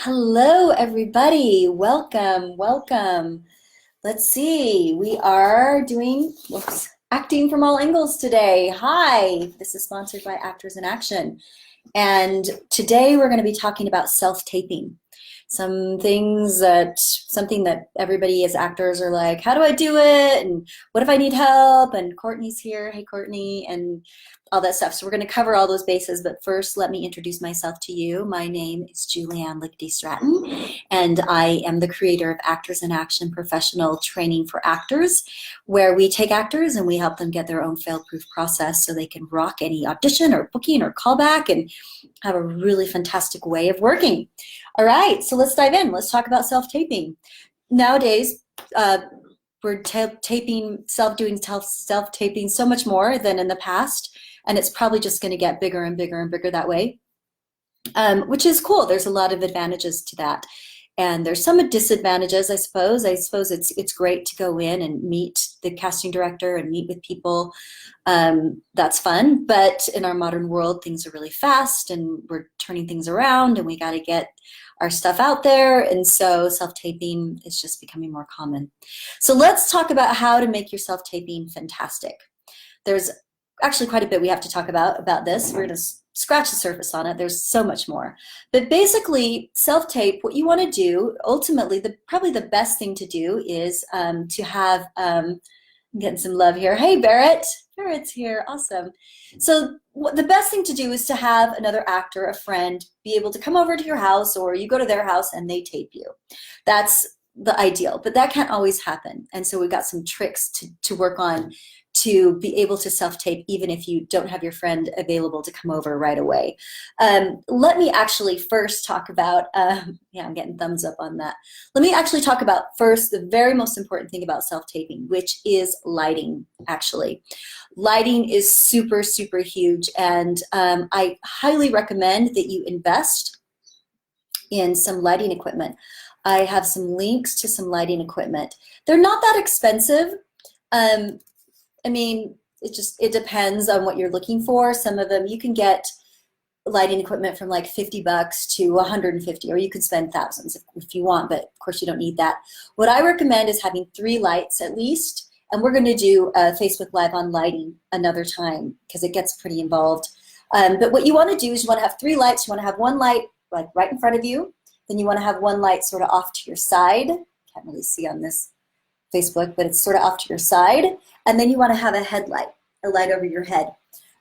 Hello, everybody. Welcome. Let's see. We are doing acting from all angles today. Hi, this is sponsored by Actors in Action. And today we're going to be talking about self-taping. Something that everybody as actors are like, how do I do it? And what if I need help? And Courtney's here. Hey, Courtney. And all that stuff. So we're going to cover all those bases, but first let me introduce myself to you. My name is Julianne Lichty-Stratton, and I am the creator of Actors in Action Professional Training for Actors, where we take actors and we help them get their own fail-proof process so they can rock any audition or booking or callback and have a really fantastic way of working. All right, so let's dive in. Let's talk about self-taping. Nowadays, we're doing self-taping so much more than in the past, and it's probably just going to get bigger and bigger and bigger that way, which is cool. There's a lot of advantages to that, and there's some disadvantages, I suppose. It's great to go in and meet the casting director and meet with people. That's fun, but in our modern world, things are really fast, and we're turning things around, and we got to get our stuff out there, and so self-taping is just becoming more common. So let's talk about how to make your self-taping fantastic. There's actually quite a bit we have to talk about this. We're going to scratch the surface on it. There's so much more. But basically, self-tape, what you want to do, ultimately, probably the best thing to do is to have, I'm getting some love here. Hey, Barrett. Barrett's here. Awesome. So the best thing to do is to have another actor, a friend, be able to come over to your house, or you go to their house and they tape you. That's the ideal, but that can't always happen. And so we've got some tricks to work on to be able to self-tape even if you don't have your friend available to come over right away. Let me actually first talk about, yeah, I'm getting thumbs up on that. Let me actually talk about first the very most important thing about self-taping, which is lighting, actually. Lighting is super, super huge, and I highly recommend that you invest in some lighting equipment. I have some links to some lighting equipment. They're not that expensive. I mean, it depends on what you're looking for. Some of them you can get lighting equipment from like $50 to 150, or you could spend thousands if you want, but of course you don't need that. What I recommend is having 3 lights at least, and we're going to do a Facebook Live on lighting another time because it gets pretty involved. But what you want to do is you want to have 3 lights. You want to have one light like right in front of you. Then you want to have one light sort of off to your side. Can't really see on this Facebook, but it's sort of off to your side. And then you want to have a headlight, a light over your head,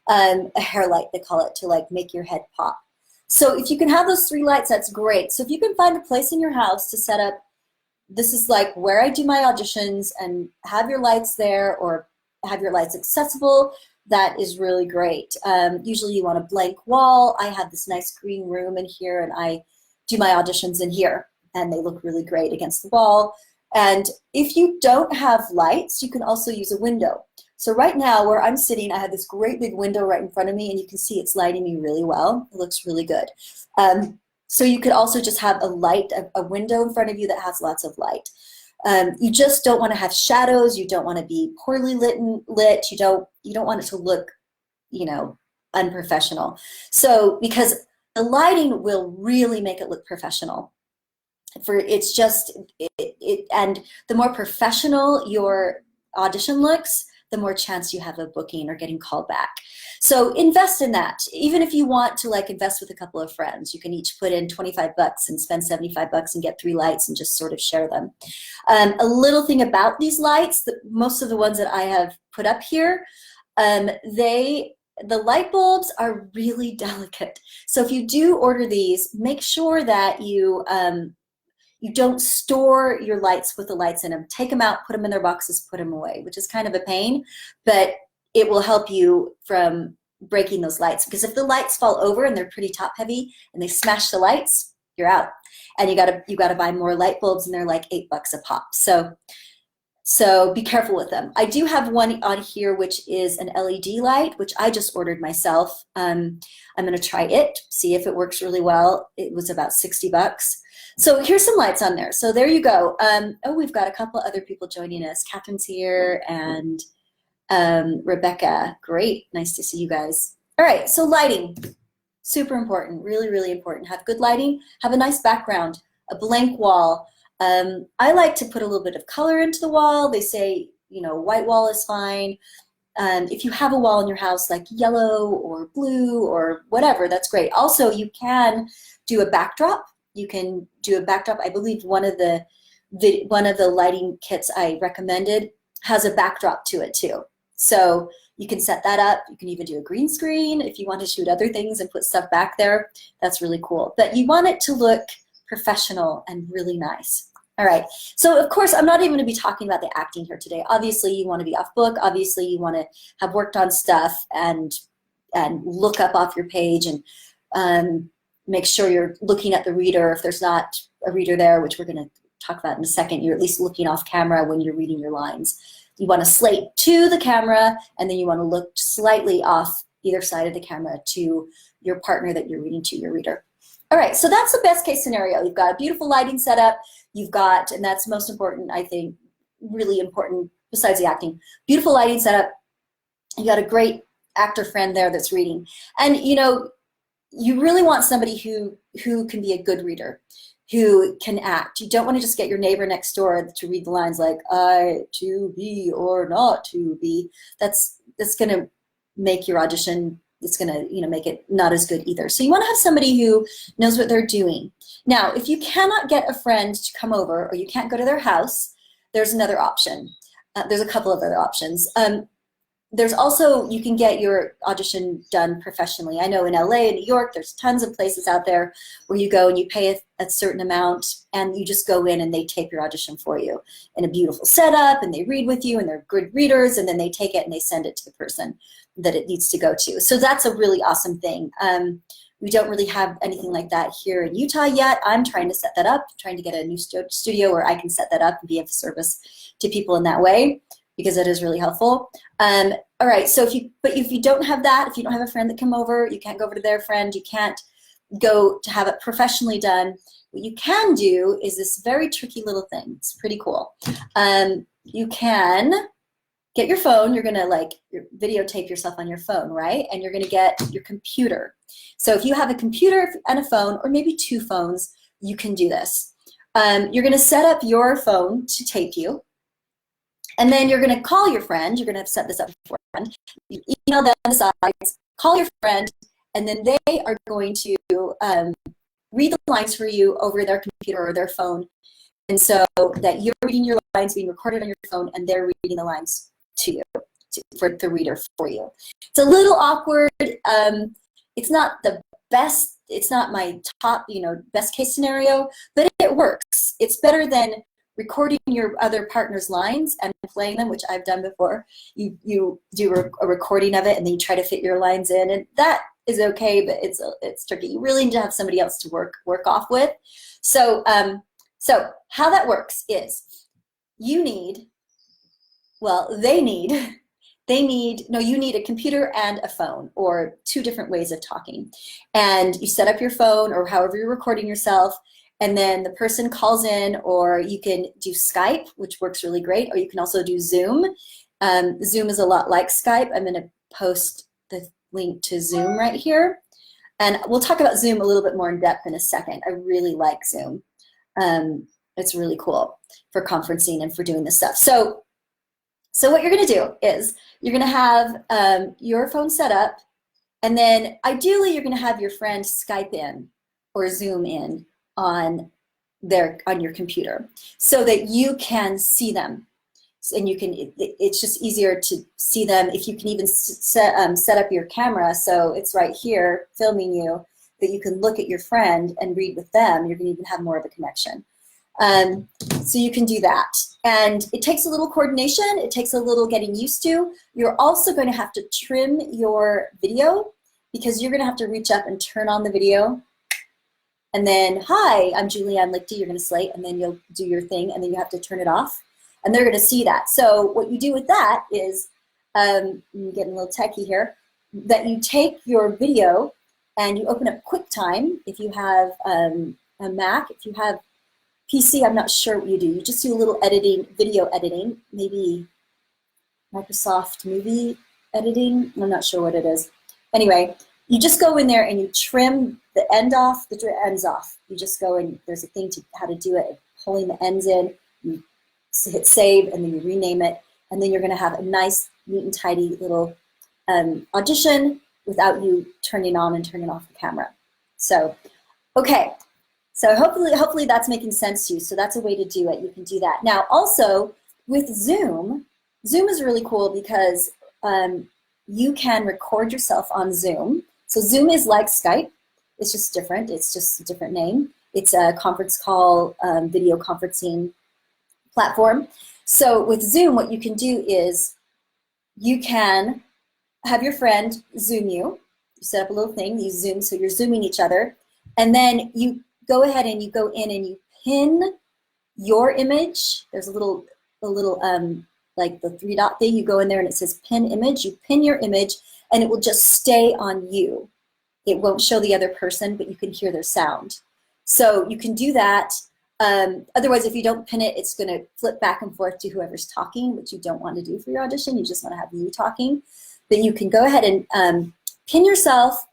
a hair light, they call it, to like make your head pop. So if you can have those 3 lights, that's great. So if you can find a place in your house to set up, this is like where I do my auditions, and have your lights there or have your lights accessible, that is really great. Usually you want a blank wall. I have this nice green room in here, and I do my auditions in here, and they look really great against the wall. And if you don't have lights, you can also use a window. So right now where I'm sitting, I have this great big window right in front of me, and you can see it's lighting me really well. It looks really good. So you could also just have a window in front of you that has lots of light. You just don't want to have shadows. You don't want to be poorly lit. You don't want it to look, unprofessional. So because the lighting will really make it look professional. And the more professional your audition looks, the more chance you have of booking or getting called back. So invest in that. Even if you want to like invest with a couple of friends, you can each put in $25 and spend $75 and get 3 lights and just sort of share them. A little thing about these lights, most of the ones that I have put up here, the light bulbs are really delicate. So if you do order these, make sure that you don't store your lights with the lights in them. Take them out, put them in their boxes, put them away, which is kind of a pain, but it will help you from breaking those lights. Because if the lights fall over and they're pretty top heavy and they smash the lights, you're out. And you gotta buy more light bulbs, and they're like $8 a pop. So be careful with them. I do have one on here which is an LED light, which I just ordered myself. I'm gonna try it, see if it works really well. It was about $60. So here's some lights on there. So there you go. Oh, we've got a couple other people joining us. Catherine's here, and Rebecca. Great, nice to see you guys. All right, so lighting. Super important, really, really important. Have good lighting, have a nice background, a blank wall. I like to put a little bit of color into the wall. They say, you know, white wall is fine. If you have a wall in your house like yellow or blue or whatever, that's great. Also, you can do a backdrop. You can do a backdrop. I believe one of the lighting kits I recommended has a backdrop to it too. So you can set that up. You can even do a green screen if you want to shoot other things and put stuff back there. That's really cool. But you want it to look professional and really nice. All right, so of course, I'm not even going to be talking about the acting here today. Obviously, you want to be off book. Obviously, you want to have worked on stuff and look up off your page and make sure you're looking at the reader. If there's not a reader there, which we're going to talk about in a second, you're at least looking off camera when you're reading your lines. You want to slate to the camera, and then you want to look slightly off either side of the camera to your partner that you're reading to, your reader. All right, so that's the best case scenario. You've got a beautiful lighting setup. You've got, and that's most important, I think, really important besides the acting, beautiful lighting setup. You got a great actor friend there that's reading. And you know, you really want somebody who can be a good reader, who can act. You don't want to just get your neighbor next door to read the lines like I to be or not to be. That's gonna make your audition, it's gonna, you know, make it not as good either. So you want to have somebody who knows what they're doing. Now, if you cannot get a friend to come over or you can't go to their house, there's another option. There's a couple of other options. There's also, you can get your audition done professionally. I know in LA and New York, there's tons of places out there where you go and you pay a certain amount and you just go in and they tape your audition for you in a beautiful setup, and they read with you and they're good readers, and then they take it and they send it to the person that it needs to go to. So that's a really awesome thing. We don't really have anything like that here in Utah yet. I'm trying to set that up, trying to get a new studio where I can set that up and be of service to people in that way, because that is really helpful. All right, so if you don't have that, if you don't have a friend that come over, you can't go over to their friend, you can't go to have it professionally done, what you can do is this very tricky little thing. It's pretty cool. You can get your phone, you're gonna videotape yourself on your phone, right? And you're gonna get your computer. So if you have a computer and a phone, or maybe two phones, you can do this. You're gonna set up your phone to tape you. And then you're going to call your friend. You're going to have set this up beforehand. You email them the sides, call your friend, and then they are going to read the lines for you over their computer or their phone. And so that you're reading your lines being recorded on your phone, and they're reading the lines to you, for the reader for you. It's a little awkward. It's not the best. It's not my top, best case scenario, but it works. It's better than recording your other partner's lines and playing them, which I've done before. You do a recording of it and then you try to fit your lines in, and that is okay, but it's tricky. You really need to have somebody else to work off with. So how that works is you need a computer and a phone, or two different ways of talking. And you set up your phone or however you're recording yourself, and then the person calls in, or you can do Skype, which works really great, or you can also do Zoom. Zoom is a lot like Skype. I'm going to post the link to Zoom right here. And we'll talk about Zoom a little bit more in depth in a second. I really like Zoom. It's really cool for conferencing and for doing this stuff. So what you're going to do is you're going to have your phone set up, and then ideally you're going to have your friend Skype in or Zoom in on your computer so that you can see them, and it's just easier to see them if you can even set up your camera so it's right here filming you, that you can look at your friend and read with them. You're going to even have more of a connection. So you can do that, and it takes a little coordination. It takes a little getting used to. You're also going to have to trim your video, because you're going to have to reach up and turn on the video. And then, hi, I'm Julianne Lichty, you're going to slate, and then you'll do your thing, and then you have to turn it off, and they're going to see that. So what you do with that is, I'm getting a little techie here, that you take your video and you open up QuickTime. If you have a Mac, if you have PC, I'm not sure what you do. You just do a little editing, video editing, maybe Microsoft Movie editing. I'm not sure what it is. Anyway, You just go in there and you trim the end off, the ends off. You just go and there's a thing to how to do it, pulling the ends in, you hit save, and then you rename it, and then you're gonna have a nice, neat and tidy little audition without you turning on and turning off the camera. So, okay, so hopefully that's making sense to you. So that's a way to do it. You can do that. Now also with Zoom, Zoom is really cool because you can record yourself on Zoom. So Zoom is like Skype. It's just different. It's just a different name. It's a conference call, video conferencing platform. So with Zoom, what you can do is you can have your friend Zoom you. You set up a little thing, you Zoom, so you're Zooming each other. And then you go ahead and you go in and you pin your image. There's a little like the 3-dot thing. You go in there and it says pin image. You pin your image and it will just stay on you. It won't show the other person, but you can hear their sound. So you can do that. Otherwise, if you don't pin it, it's going to flip back and forth to whoever's talking, which you don't want to do for your audition. You just want to have you talking. But you can go ahead and pin yourself,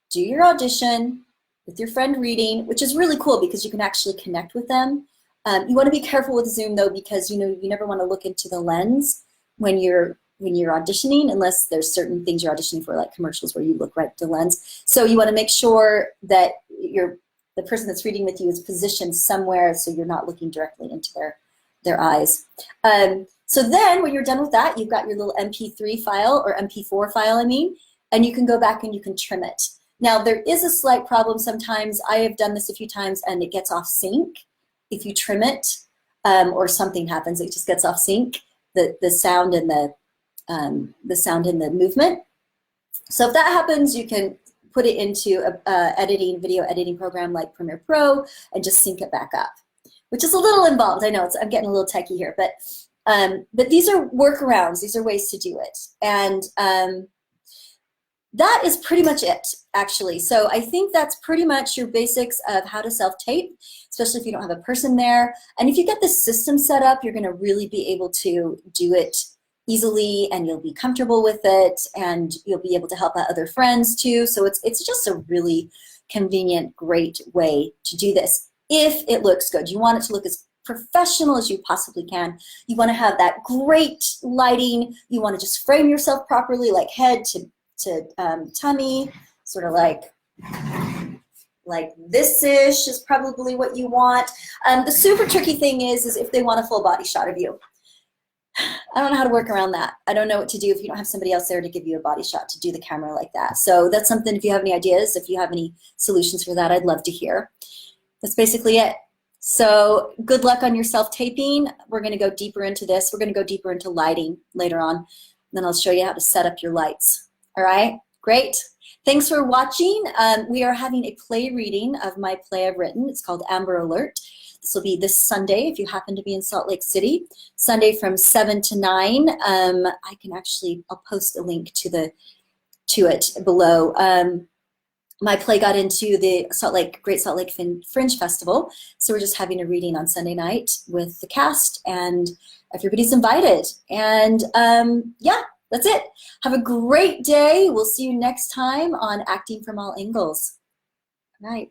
do your audition with your friend reading, which is really cool because you can actually connect with them. You want to be careful with Zoom though, because you never want to look into the lens when you're auditioning, unless there's certain things you're auditioning for, like commercials where you look right at the lens. So you want to make sure that the person that's reading with you is positioned somewhere so you're not looking directly into their eyes. So then when you're done with that, you've got your little MP3 file, or MP4 file, I mean, and you can go back and you can trim it. Now there is a slight problem sometimes. I have done this a few times and it gets off sync. If you trim it or something happens, it just gets off sync, the sound and the movement. So if that happens, you can put it into a video editing program like Premiere Pro and just sync it back up, which is a little involved. I know I'm getting a little techie here, but these are workarounds. These are ways to do it. And that is pretty much it, actually. So I think that's pretty much your basics of how to self-tape, especially if you don't have a person there. And if you get this system set up, you're going to really be able to do it easily, and you'll be comfortable with it, and you'll be able to help out other friends too. So it's just a really convenient, great way to do this if it looks good. You want it to look as professional as you possibly can. You want to have that great lighting. You want to just frame yourself properly, like head to tummy, sort of like this-ish is probably what you want. The super tricky thing is if they want a full body shot of you. I don't know how to work around that. I don't know what to do if you don't have somebody else there to give you a body shot to do the camera like that. So that's something, if you have any ideas, if you have any solutions for that, I'd love to hear. That's basically it. So good luck on your self-taping. We're going to go deeper into this. We're going to go deeper into lighting later on. And then I'll show you how to set up your lights. All right, great. Thanks for watching. We are having a play reading of my play I've written. It's called Amber Alert. This will be this Sunday if you happen to be in Salt Lake City. Sunday from 7 to 9. I'll post a link to it below. My play got into the Great Salt Lake Fringe Festival, so we're just having a reading on Sunday night with the cast, and everybody's invited. And yeah, that's it. Have a great day. We'll see you next time on Acting from All Angles. All right.